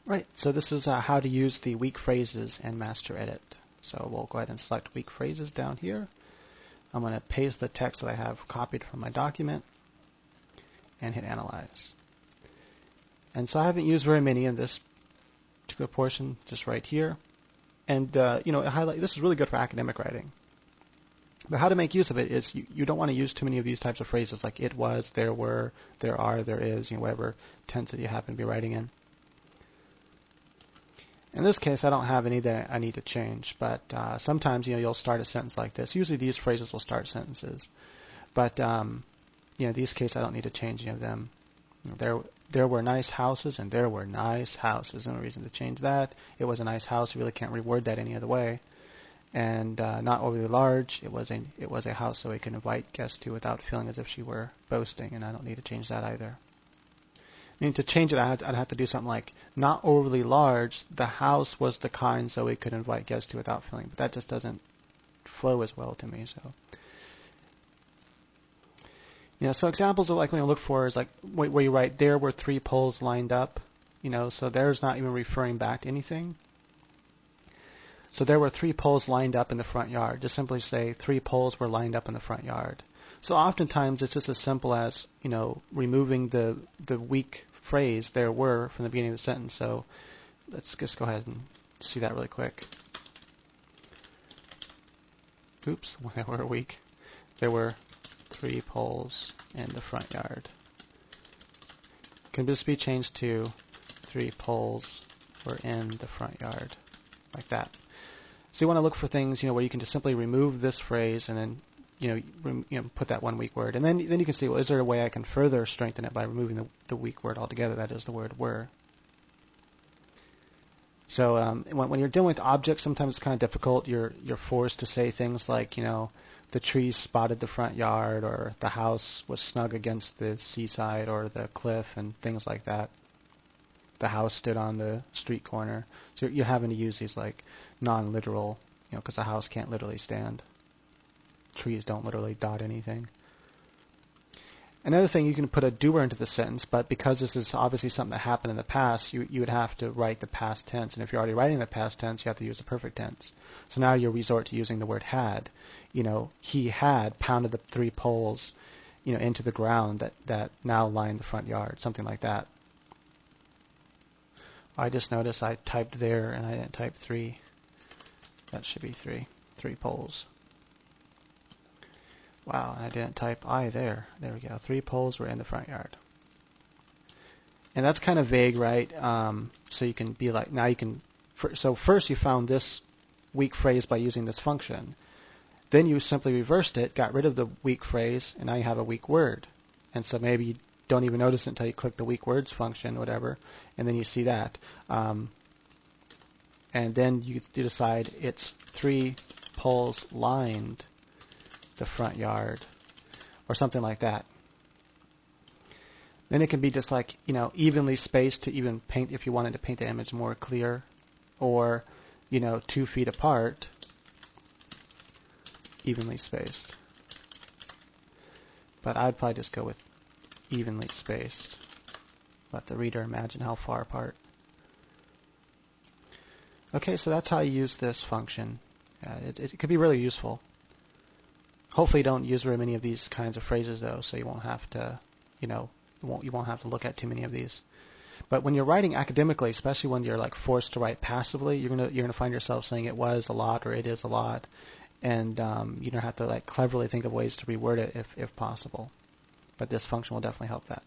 Right, so this is how to use the weak phrases in Master Edit. So we'll go ahead and select weak phrases down here. I'm going to paste the text that I have copied from my document and hit Analyze. And so I haven't used very many in this particular portion, just right here. And highlight. This is really good for academic writing. But how to make use of it is you don't want to use too many of these types of phrases like it was, there were, there are, there is, whatever tense that you happen to be writing in. In this case, I don't have any that I need to change, but sometimes you'll start a sentence like this. Usually these phrases will start sentences, but in these cases I don't need to change any of them. There were nice houses, and there were nice houses. No reason to change that. It was a nice house. You really can't reword that any other way. And not overly large. It was a house so we can invite guests to without feeling as if she were boasting, and I don't need to change that either. To change it, I'd have to do something like not overly large. The house was the kind so we could invite guests to without feeling. But that just doesn't flow as well to me. So examples of like when you look for is like where you write there were 3 poles lined up. So there's not even referring back to anything. So there were 3 poles lined up in the front yard. Just simply say 3 poles were lined up in the front yard. So oftentimes it's just as simple as removing the weak phrase there were from the beginning of the sentence. So let's just go ahead and see that really quick. Oops, they were weak. There were 3 poles in the front yard. Can just be changed to 3 poles were in the front yard, like that. So you want to look for things where you can just simply remove this phrase and then put that one weak word, and then you can see, well, is there a way I can further strengthen it by removing the weak word altogether? That is the word were. So when you're dealing with objects, sometimes it's kind of difficult. You're forced to say things like the trees spotted the front yard, or the house was snug against the seaside or the cliff, and things like that. The house stood on the street corner. So you're having to use these like non-literal, because the house can't literally stand. Trees don't literally dot anything. Another thing, you can put a doer into the sentence, but because this is obviously something that happened in the past, you would have to write the past tense. And if you're already writing the past tense, you have to use the perfect tense. So now you resort to using the word had. He had pounded the 3 poles, into the ground that now line the front yard, something like that. I just noticed I typed there and I didn't type 3. That should be 3 poles. Wow, and I didn't type I there. There we go. 3 poles were in the front yard. And that's kind of vague, right? So you can be like, now you can, so first you found this weak phrase by using this function. Then you simply reversed it, got rid of the weak phrase, and now you have a weak word. And so maybe you don't even notice it until you click the weak words function, whatever, and then you see that. And then you decide it's 3 poles lined the front yard, or something like that. Then it can be just like, evenly spaced to even paint, if you wanted to paint the image more clear, or, 2 feet apart, evenly spaced. But I'd probably just go with evenly spaced. Let the reader imagine how far apart. Okay, so that's how you use this function. It could be really useful. Hopefully you don't use very many of these kinds of phrases though, so you won't have to, you won't have to look at too many of these. But when you're writing academically, especially when you're like forced to write passively, you're gonna find yourself saying it was a lot or it is a lot, and you're gonna have to like cleverly think of ways to reword it if possible. But this function will definitely help that.